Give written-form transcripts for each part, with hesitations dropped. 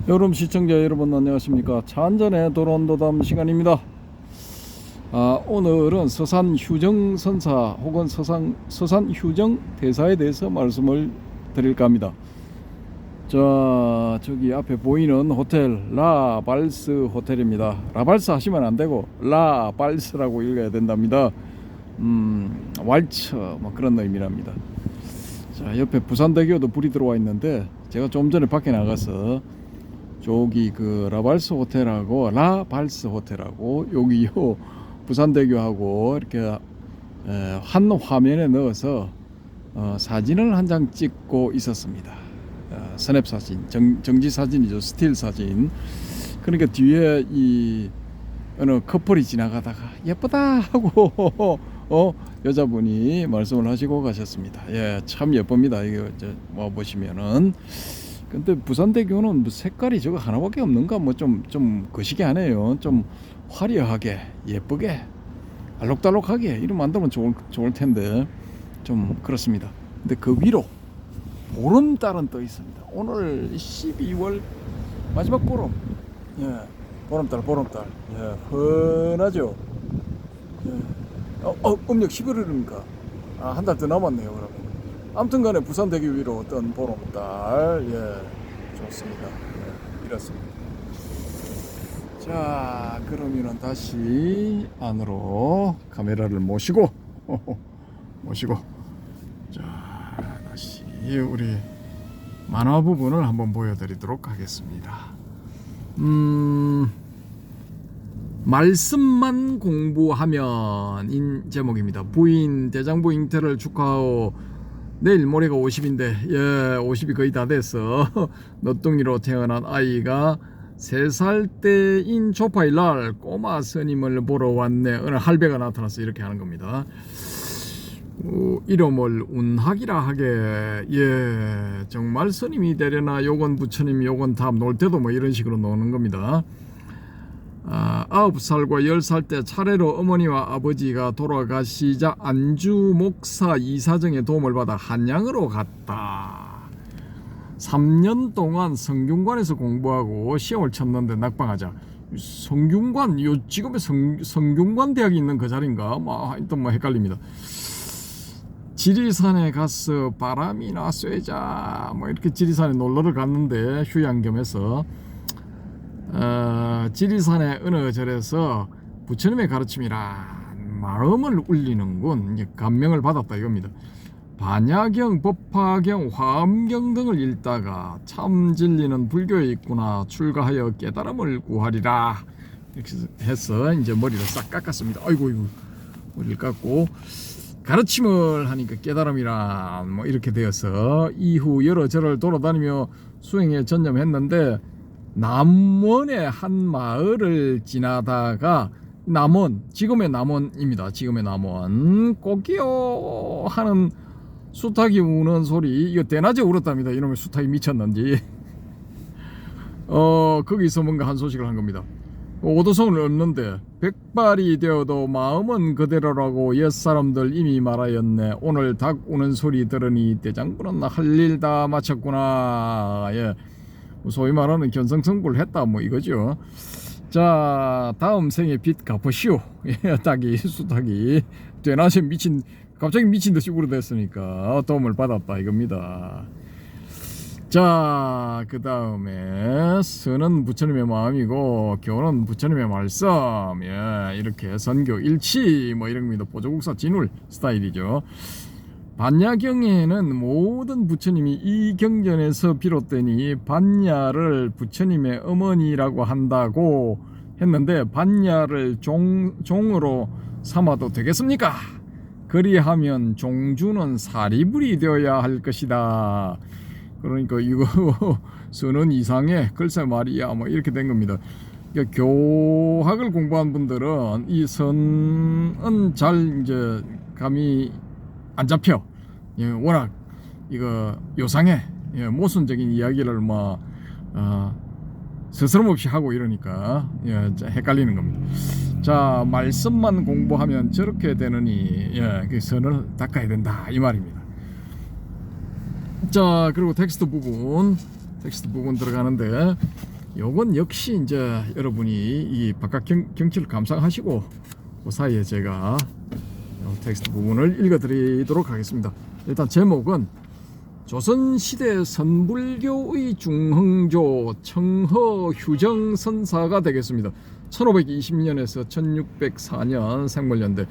여름 시청자 여러분 안녕하십니까. 차 한잔에 도론도담 시간입니다. 오늘은 서산 휴정 선사 혹은 서산 휴정 대사에 대해서 말씀을 드릴까 합니다. 저기 앞에 보이는 호텔 라발스 호텔입니다. 라발스 하시면 안 되고 라발스라고 읽어야 된답니다. 왈츠 뭐 그런 의미랍니다. 자, 옆에 부산대교도 불이 들어와 있는데 제가 좀 전에 밖에 나가서 저기 그 라발스 호텔하고 라발스 호텔하고 여기요 부산대교하고 이렇게 한 화면에 넣어서 사진을 한 장 찍고 있었습니다. 스냅 사진, 정지 사진이죠. 스틸 사진. 그러니까 뒤에 이 어느 커플이 지나가다가 예쁘다 하고 여자분이 말씀을 하시고 가셨습니다. 예, 참 예쁩니다. 이거 뭐 보시면은. 근데 부산대교는 뭐 색깔이 저거 하나밖에 없는가? 뭐 좀 거시기하네요. 좀 화려하게 예쁘게 알록달록하게 이름 만들면 좋을 텐데 좀 그렇습니다. 근데 그 위로 보름달은 떠 있습니다. 오늘 12월 마지막 보름. 예, 보름달. 예, 흔하죠. 예. 음력 11월입니까? 한 달 더 남았네요. 그러면. 아무튼간에 부산대교 위로 어떤 보름달. 예, 좋습니다. 예, 이렇습니다. 자, 그러면은 다시 안으로 카메라를 모시고 자, 다시 우리 만화 부분을 한번 보여드리도록 하겠습니다. 말씀만 공부하면 인 제목입니다. 부인 대장부 잉태를 축하하고 내일 모레가 50인데 예, 50이 거의 다 됐어. 너뚱이로 태어난 아이가 3살 때인 초파일 날 꼬마 스님을 보러 왔네. 어느 할배가 나타나서 이렇게 하는 겁니다. 이름을 운학이라 하게. 예, 정말 스님이 되려나 요건 부처님 요건 다 놀 때도 뭐 이런 식으로 노는 겁니다. 9살과 10살 때 차례로 어머니와 아버지가 돌아가시자 안주 목사 이사정의 도움을 받아 한양으로 갔다. 3년 동안 성균관에서 공부하고 시험을 쳤는데 낙방하자. 성균관, 지금의 성균관 대학이 있는 그 자리인가? 하여튼 헷갈립니다. 지리산에 가서 바람이나 쐬자 이렇게 지리산에 놀러를 갔는데 휴양 겸해서 지리산의 어느 절에서 부처님의 가르침이라 마음을 울리는군. 감명을 받았다 이겁니다. 반야경, 법화경, 화엄경 등을 읽다가 참 진리는 불교에 있구나 출가하여 깨달음을 구하리라 이렇게 해서 이제 머리를 싹 깎았습니다. 아이고 머리를 깎고 가르침을 하니까 깨달음이라 이렇게 되어서 이후 여러 절을 돌아다니며 수행에 전념했는데 남원의 한 마을을 지나다가 남원, 지금의 남원입니다. 지금의 남원 꽃기요 하는 수탉이 우는 소리, 이거 대낮에 울었답니다. 이놈의 수탉이 미쳤는지. 거기서 뭔가 한 소식을 한 겁니다. 오도성을 얻는데 백발이 되어도 마음은 그대로라고 옛사람들 이미 말하였네. 오늘 닭 우는 소리 들으니 대장부는 할 일 다 마쳤구나. 예, 소위 말하는 견성성불 했다 이거죠. 자, 다음 생에 빚 갚으시오. 예, 닭이 수탉이 대낮에 갑자기 미친 듯이 울어댔으니까 도움을 받았다 이겁니다. 자, 그 다음에 선은 부처님의 마음이고 교는 부처님의 말씀. 예, 이렇게 선교 일치 이런 겁니다. 보조국사 진울 스타일이죠. 반야경에는 모든 부처님이 이 경전에서 비롯되니 반야를 부처님의 어머니라고 한다고 했는데 반야를 종으로 삼아도 되겠습니까? 그리하면 종주는 사리불이 되어야 할 것이다. 그러니까 이거 선은 이상해 글쎄 말이야 이렇게 된 겁니다. 그러니까 교학을 공부한 분들은 이 선은 잘 이제 감이 안 잡혀. 예, 워낙 이거 요상해. 예, 모순적인 이야기를 스스럼없이 하고 이러니까 헷갈리는 겁니다. 자, 말씀만 공부하면 저렇게 되느니 그 선을 닦아야 된다 이 말입니다. 자, 그리고 텍스트 부분 들어가는데 요건 역시 이제 여러분이 이 바깥 경치를 감상하시고 그 사이에 제가 요 텍스트 부분을 읽어드리도록 하겠습니다. 일단 제목은 조선시대 선불교의 중흥조 청허 휴정 선사가 되겠습니다. 1520년에서 1604년 생물년대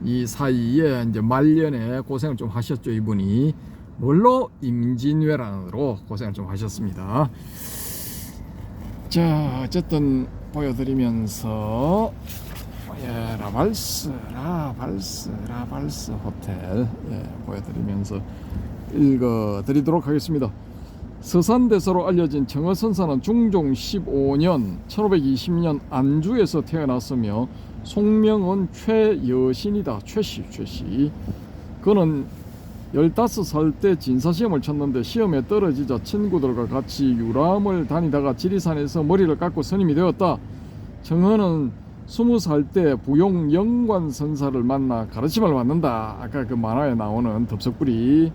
이 사이에 이제 말년에 고생을 좀 하셨죠. 이분이 뭘로? 임진왜란으로 고생을 좀 하셨습니다. 자, 어쨌든 보여드리면서 라발스 호텔 보여드리면서 읽어드리도록 하겠습니다. 서산대사로 알려진 청허선사는 중종 15년 1520년 안주에서 태어났으며 속명은 최여신이다. 최씨. 그는 15살 때 진사시험을 쳤는데 시험에 떨어지자 친구들과 같이 유람을 다니다가 지리산에서 머리를 깎고 스님이 되었다. 청허는 20살 때 부용 영관 선사를 만나 가르침을 받는다. 아까 그 만화에 나오는 덥석부리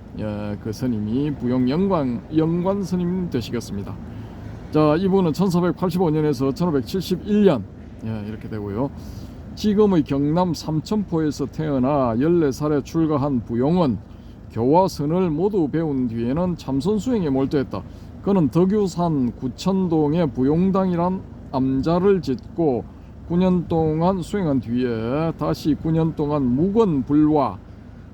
그 스님이 부용 영관 스님 되시겠습니다. 자, 이분은 1485년에서 1571년 이렇게 되고요. 지금의 경남 삼천포에서 태어나 14살에 출가한 부용은 교와 선을 모두 배운 뒤에는 참선 수행에 몰두했다. 그는 덕유산 구천동에 부용당이란 암자를 짓고 9년 동안 수행한 뒤에 다시 9년 동안 무건불화,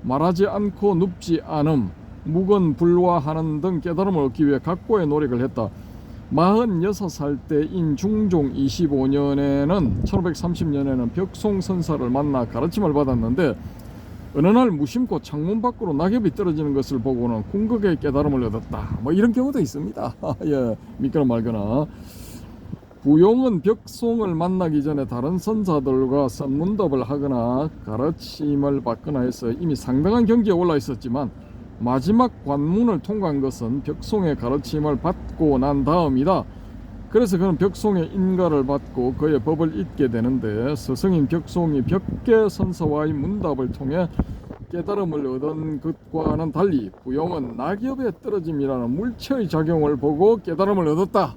말하지 않고 눕지 않음, 무건불화하는 등 깨달음을 얻기 위해 각고의 노력을 했다. 46살 때인 중종 25년에는 1530년에는 벽송선사를 만나 가르침을 받았는데 어느 날 무심코 창문 밖으로 낙엽이 떨어지는 것을 보고는 궁극의 깨달음을 얻었다. 뭐 이런 경우도 있습니다. 믿거나 말거나. 부용은 벽송을 만나기 전에 다른 선사들과 선문답을 하거나 가르침을 받거나 해서 이미 상당한 경지에 올라 있었지만 마지막 관문을 통과한 것은 벽송의 가르침을 받고 난 다음이다. 그래서 그는 벽송의 인가를 받고 그의 법을 잊게 되는데 스승인 벽송이 벽계 선사와의 문답을 통해 깨달음을 얻은 것과는 달리 부용은 낙엽에 떨어짐이라는 물체의 작용을 보고 깨달음을 얻었다.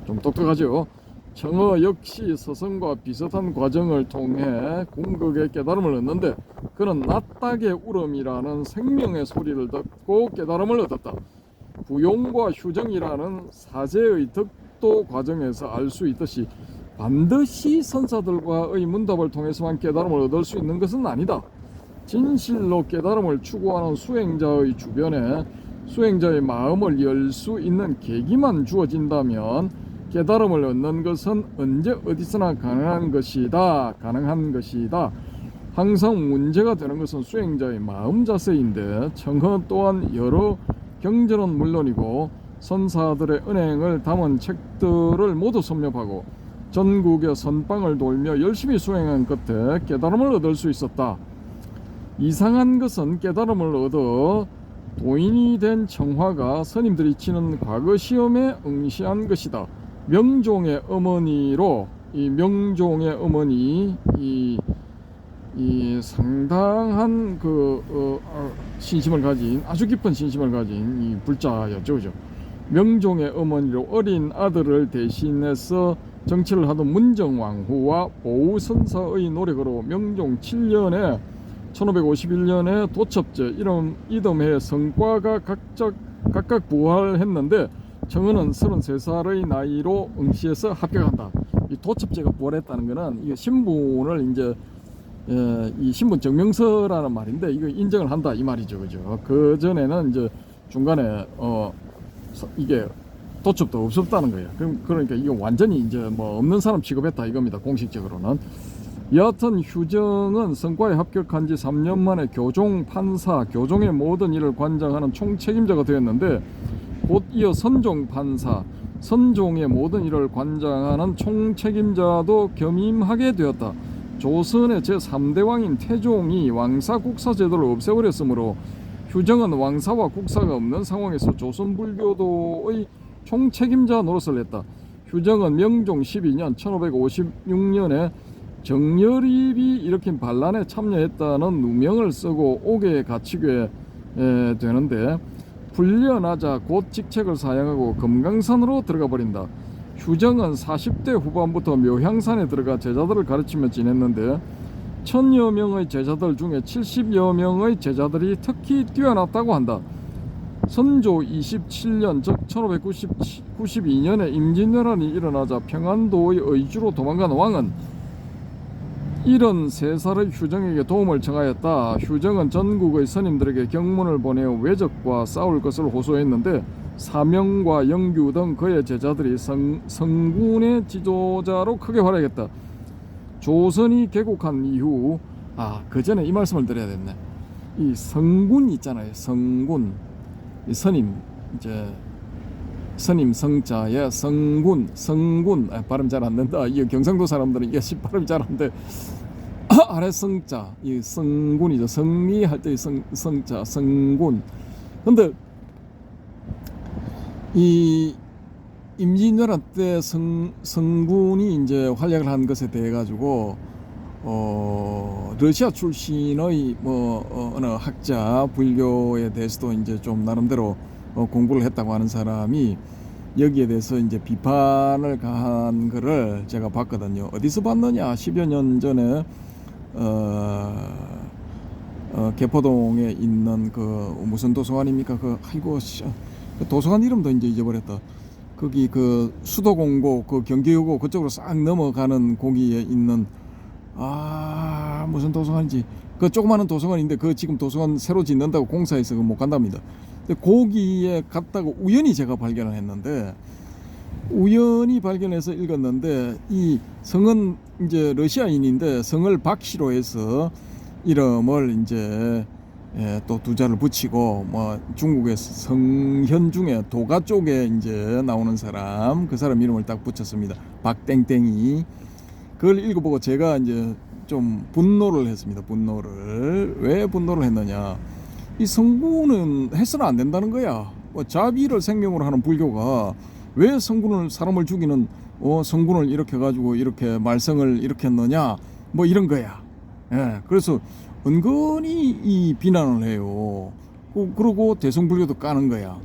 좀 똑똑하죠. 청허 역시 스승과 비슷한 과정을 통해 궁극의 깨달음을 얻는데 그는 낫닥의 울음이라는 생명의 소리를 듣고 깨달음을 얻었다. 부용과 휴정이라는 사제의 덕도 과정에서 알 수 있듯이 반드시 선사들과의 문답을 통해서만 깨달음을 얻을 수 있는 것은 아니다. 진실로 깨달음을 추구하는 수행자의 주변에 수행자의 마음을 열 수 있는 계기만 주어진다면 깨달음을 얻는 것은 언제 어디서나 가능한 것이다. 항상 문제가 되는 것은 수행자의 마음 자세인데 청허 또한 여러 경전은 물론이고 선사들의 은행을 담은 책들을 모두 섭렵하고 전국의 선방을 돌며 열심히 수행한 끝에 깨달음을 얻을 수 있었다. 이상한 것은 깨달음을 얻어 도인이 된 청화가 스님들이 치는 과거 시험에 응시한 것이다. 명종의 어머니로 이 명종의 어머니 이 상당한 신심을 가진 아주 깊은 신심을 가진 이 불자였죠, 그죠? 명종의 어머니로 어린 아들을 대신해서 정치를 하던 문정왕후와 보우선사의 노력으로 명종 7년에 1551년에 도첩제 이듬해 성과가 각각 부활했는데 청허는 33살의 나이로 응시해서 합격한다. 이 도첩제가 부활했다는 것은 이게 신분을 이제 이 신분 증명서라는 말인데 이거 인정을 한다 이 말이죠, 그죠? 그 전에는 이제 중간에 이게 도첩도 없었다는 거예요. 그러니까 이거 완전히 이제 뭐 없는 사람 취급했다 이겁니다, 공식적으로는. 여하튼 휴정은 성과에 합격한 지 3년 만에 교종 판사, 교종의 모든 일을 관장하는 총책임자가 되었는데 곧 이어 선종 판사, 선종의 모든 일을 관장하는 총책임자도 겸임하게 되었다. 조선의 제3대 왕인 태종이 왕사 국사 제도를 없애버렸으므로 휴정은 왕사와 국사가 없는 상황에서 조선 불교도의 총책임자 노릇을 했다. 휴정은 명종 12년 1556년에 정열입이 일으킨 반란에 참여했다는 누명을 쓰고 옥에 갇히게 되는데 풀려나자 곧 직책을 사양하고 금강산으로 들어가 버린다. 휴정은 40대 후반부터 묘향산에 들어가 제자들을 가르치며 지냈는데 1000여 명의 제자들 중에 70여 명의 제자들이 특히 뛰어났다고 한다. 선조 27년 즉 1592년에 임진왜란이 일어나자 평안도의 의주로 도망간 왕은 73살의 휴정에게 도움을 청하였다. 휴정은 전국의 스님들에게 경문을 보내어 왜적과 싸울 것을 호소했는데 사명과 영규 등 그의 제자들이 성군의 지도자로 크게 활약했다. 조선이 개국한 이후 그 전에 이 말씀을 드려야 됐네. 이 성군 있잖아요. 성군, 이 스님, 이제 스님 성자에 성군 발음 잘 안 된다. 이 경상도 사람들은 이게 발음 잘 안 돼. 아래 성자, 이 성군이죠. 성리할 때 성자 성군. 근데 이 임진왜란 때 성군이 이제 활약을 한 것에 대해 가지고 러시아 출신의 어느 학자, 불교에 대해서도 이제 좀 나름대로 공부를 했다고 하는 사람이 여기에 대해서 이제 비판을 가한 거를 제가 봤거든요. 어디서 봤느냐? 10여 년 전에 개포동에 있는 그 무슨 도서관입니까? 그 도서관 이름도 이제 잊어버렸다. 거기 그 수도공고 그 경기여고 그쪽으로 싹 넘어가는 거기에 있는 무슨 도서관인지 그 조그마한 도서관인데 그 지금 도서관 새로 짓는다고 공사해서 못 간답니다. 근데 거기에 갔다가 우연히 제가 발견을 했는데 우연히 발견해서 읽었는데 이 성은 이제 러시아인인데 성을 박씨로 해서 이름을 이제 또 두 자를 붙이고 중국에서 성현 중에 도가 쪽에 이제 나오는 사람 그 사람 이름을 딱 붙였습니다. 박땡땡이. 그걸 읽어보고 제가 이제 좀 분노를 했습니다. 왜 분노를 했느냐? 이 성군은 해서는 안 된다는 거야. 자비를 생명으로 하는 불교가 왜 사람을 죽이는 성군을 이렇게 가지고 이렇게 말썽을 이렇게 했느냐? 이런 거야. 그래서 은근히 이 비난을 해요. 그러고 대성불교도 까는 거야.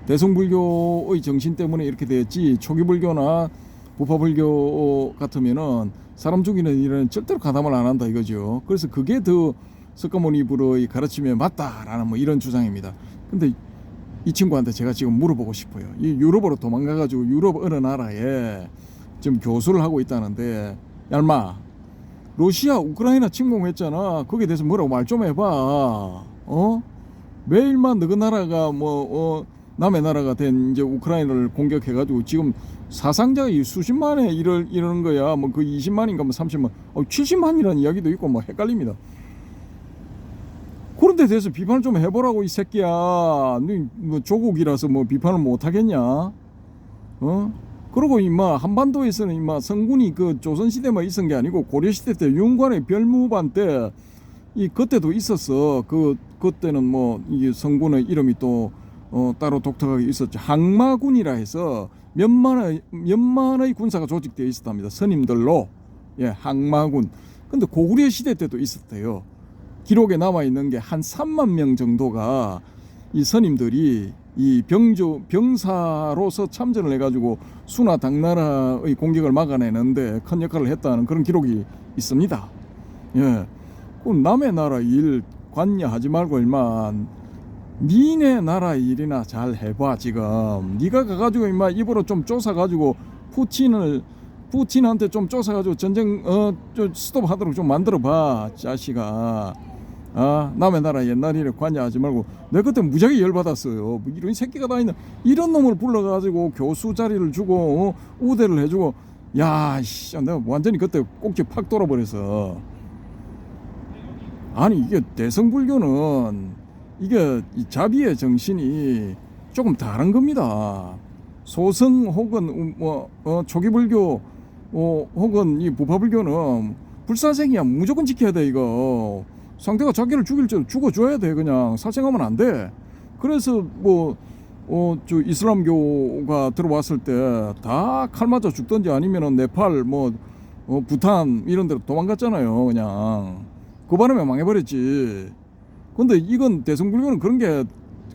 대성불교의 정신 때문에 이렇게 되었지. 초기불교나 부파불교 같으면은 사람 죽이는 일은 절대로 가담을 안 한다 이거죠. 그래서 그게 더 석가모니 불의 가르침에 맞다라는 이런 주장입니다. 근데 이 친구한테 제가 지금 물어보고 싶어요. 이 유럽으로 도망가가지고 유럽 어느 나라에 지금 교수를 하고 있다는데, 얄마, 러시아 우크라이나 침공했잖아. 거기에 대해서 뭐라고 말 좀 해봐. 매일만 너그 나라가 남의 나라가 된 이제 우크라이나를 공격해가지고 지금 사상자가 수십만에 이러는 거야. 그 20만인가 30만, 70만이라는 이야기도 있고 헷갈립니다. 그런 데 대해서 비판을 좀 해보라고 이 새끼야. 너 조국이라서 비판을 못 하겠냐? 그리고 한반도에서는 성군이 그 조선시대만 있은 게 아니고 고려시대 때 윤관의 별무반 때 그때도 있었어. 그때는 이게 성군의 이름이 또 따로 독특하게 있었죠. 항마군이라 해서 몇만의 군사가 조직되어 있었답니다. 스님들로. 항마군. 근데 고구려 시대 때도 있었대요. 기록에 남아 있는 게 한 3만 명 정도가 이 스님들이 이 병사로서 참전을 해가지고 수나 당나라의 공격을 막아내는데 큰 역할을 했다는 그런 기록이 있습니다. 그 남의 나라 일 관여하지 말고 니네 나라 일이나 잘 해봐. 지금 네가 가가지고 입으로 좀 쫓아가지고 푸틴한테 좀 쫓아가지고 전쟁 좀 스톱하도록 좀 만들어봐, 자식아. 남의 나라 옛날 일에 관여하지 말고. 내가 그때 무지하게 열받았어요. 이런 새끼가 다 있는 이런 놈을 불러가지고 교수 자리를 주고 우대를 해주고. 내가 완전히 그때 꼭지 팍 돌아버렸어. 아니 이게 대성불교는 이게 이 자비의 정신이 조금 다른 겁니다. 소성 혹은 초기불교 혹은 이 부파불교는 불사생이야. 무조건 지켜야 돼. 이거 상대가 자기를 죽일 줄 죽어줘야 돼. 그냥 살생하면 안 돼. 그래서 저 이슬람교가 들어왔을 때 다 칼 맞아 죽던지 아니면은 네팔 부탄 이런 데로 도망갔잖아요. 그냥 그 바람에 망해버렸지. 근데 이건 대성불교는 그런 게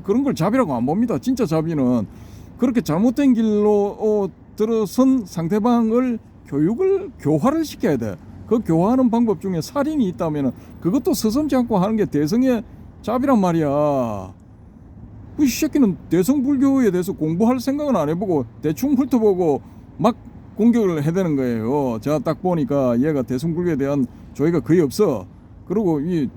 그런 걸 자비라고 안 봅니다. 진짜 자비는 그렇게 잘못된 길로 들어선 상대방을 교화를 시켜야 돼. 그 교화하는 방법 중에 살인이 있다면 그것도 서슴지 않고 하는 게 대성의 자비란 말이야. 이 새끼는 대성불교에 대해서 공부할 생각은 안 해보고 대충 훑어보고 막 공격을 해대는 거예요. 제가 딱 보니까 얘가 대성불교에 대한 조회가 거의 없어. 그리고 이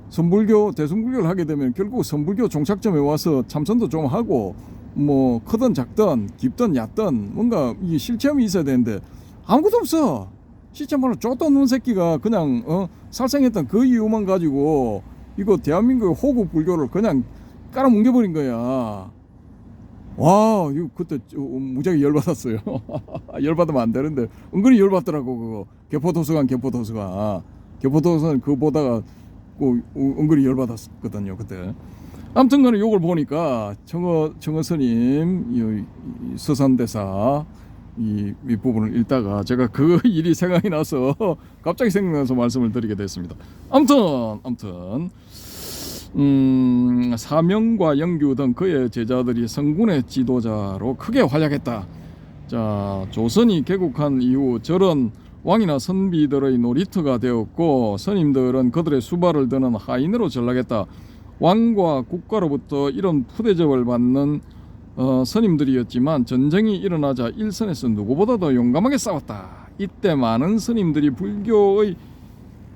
선불교, 대성불교를 하게 되면 결국 선불교 종착점에 와서 참선도 좀 하고 뭐 크든 작든 깊든 얕든 뭔가 이 실체험이 있어야 되는데 아무것도 없어. 진짜 말로 쫓던 놈 새끼가 그냥 살생했던 그 이유만 가지고 이거 대한민국의 호국 불교를 그냥 깔아뭉개버린 거야. 와, 이거 그때 무지하게 열받았어요. 열받으면 안 되는데 은근히 열받더라고. 그거 개포도서관 그거 보다가 은근히 열받았거든요 그때. 아무튼 간에 요걸 보니까 청어 스님 이 서산대사 이 윗부분을 읽다가 제가 그 일이 생각이 나서 갑자기 생각나서 말씀을 드리게 됐습니다. 아무튼 사명과 영규 등 그의 제자들이 성군의 지도자로 크게 활약했다. 자, 조선이 개국한 이후 절은 왕이나 선비들의 놀이터가 되었고 스님들은 그들의 수발을 드는 하인으로 전락했다. 왕과 국가로부터 이런 푸대접을 받는 스님들이었지만 전쟁이 일어나자 일선에서 누구보다도 용감하게 싸웠다. 이때 많은 스님들이 불교의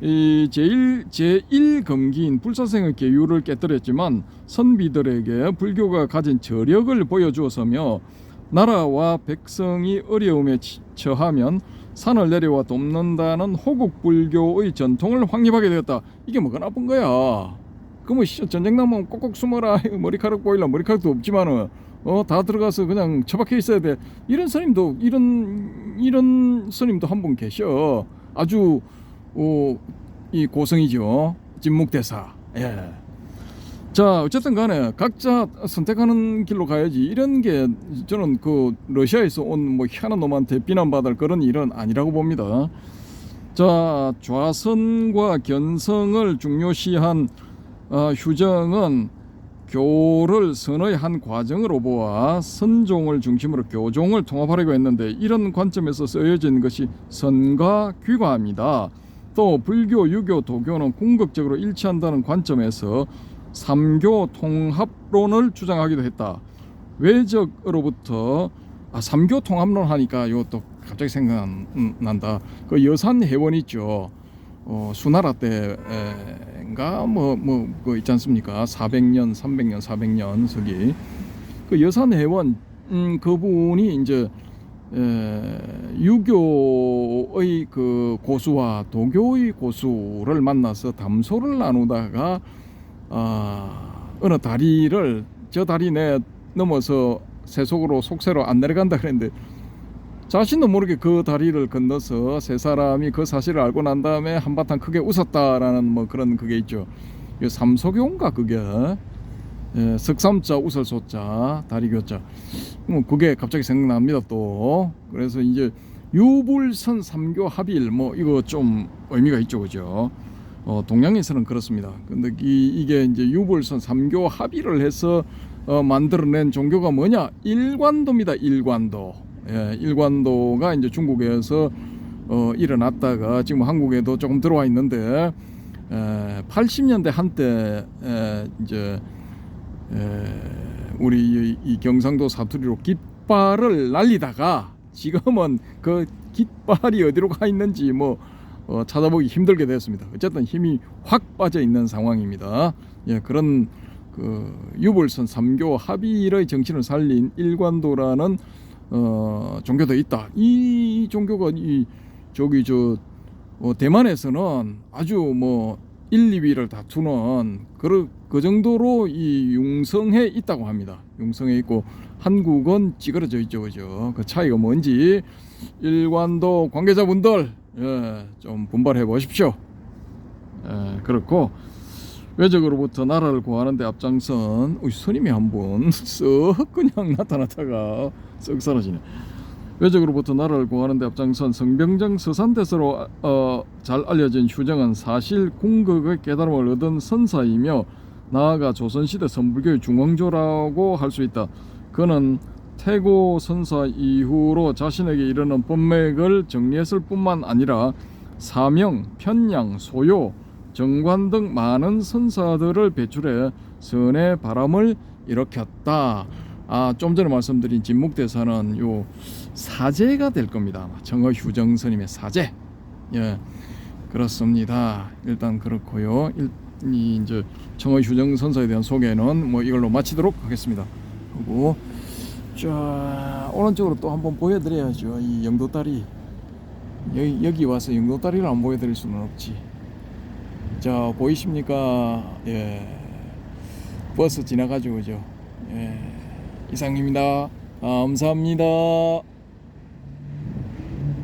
제1금기인 불사생의 계율을 깨뜨렸지만 선비들에게 불교가 가진 저력을 보여주었으며 나라와 백성이 어려움에 처하면 산을 내려와 돕는다는 호국 불교의 전통을 확립하게 되었다. 이게 뭐가 나쁜 거야? 그뭐 전쟁 나면 꼭꼭 숨어라. 머리카락 보일라 머리카락도 없지만은 다 들어가서 그냥 처박혀 있어야 돼. 이런 스님도 한 분 계셔. 아주 이 고성이죠. 진묵대사. 예. 자, 어쨌든 간에 각자 선택하는 길로 가야지. 이런 게 저는 그 러시아에서 온 뭐 희한한 놈한테 비난받을 그런 일은 아니라고 봅니다. 자, 좌선과 견성을 중요시한 휴정은 교를 선의 한 과정으로 보아 선종을 중심으로 교종을 통합하려고 했는데 이런 관점에서 쓰여진 것이 선과 귀과입니다. 또 불교, 유교, 도교는 궁극적으로 일치한다는 관점에서 삼교 통합론을 주장하기도 했다. 외적으로부터 삼교 통합론 하니까 이것도 갑자기 생각난다. 그 여산 해원 있죠. 수나라 때인가 그 있지 않습니까? 400년, 300년, 400년 서기 그 여산 해원 그분이 이제 유교의 그 고수와 도교의 고수를 만나서 담소를 나누다가 어느 다리를 저 다리 내 넘어서 세속으로 속세로 안 내려간다 그랬는데 자신도 모르게 그 다리를 건너서 세 사람이 그 사실을 알고 난 다음에 한바탕 크게 웃었다라는 뭐 그런 그게 있죠. 이 삼소교인가 그게 석삼자 우설소자 다리교자 뭐 그게 갑자기 생각납니다 또. 그래서 이제 유불선 삼교 합일 뭐 이거 좀 의미가 있죠, 그죠? 동양에서는 그렇습니다. 근데 이게 이제 유불선 삼교 합의를 해서 만들어낸 종교가 뭐냐? 일관도입니다. 일관도. 예, 일관도가 이제 중국에서 일어났다가 지금 한국에도 조금 들어와 있는데 80년대 한때 이제 우리 이 경상도 사투리로 깃발을 날리다가 지금은 그 깃발이 어디로 가 있는지 뭐 찾아보기 힘들게 됐습니다. 어쨌든 힘이 확 빠져 있는 상황입니다. 예, 그런 그 유불선 삼교 합의의 정신을 살린 일관도라는 종교도 있다. 이 종교가 대만에서는 아주 뭐 1, 2위를 다투는 그 정도로 이 융성에 있다고 합니다. 융성에 있고 한국은 찌그러져 있죠, 그죠? 그 차이가 뭔지 일관도 관계자분들 좀 분발해 보십시오. 그렇고 외적으로부터 나라를 구하는 데 앞장선 스님이 한 분 썩 그냥 나타났다가 썩 사라지네. 외적으로부터 나라를 구하는 데 앞장선 성병정 서산대사로 잘 알려진 휴정은 사실 궁극의 깨달음을 얻은 선사이며 나아가 조선시대 선불교의 중흥조라고 할 수 있다. 그는 태고 선사 이후로 자신에게 이르는 법맥을 정리했을 뿐만 아니라 사명, 편양, 소요, 정관 등 많은 선사들을 배출해 선의 바람을 일으켰다. 좀 전에 말씀드린 진묵대사는 요 사제가 될 겁니다. 정어휴정 스님의 사제. 예, 그렇습니다. 일단 그렇고요. 이 이제 정어휴정 선사에 대한 소개는 뭐 이걸로 마치도록 하겠습니다. 그리고 자, 오른쪽으로 또 한번 보여드려야죠. 이 영도다리. 여기 와서 영도다리를 안 보여드릴 수는 없지. 자, 보이십니까? 예, 버스 지나가지고 죠. 예, 이상입니다. 감사합니다.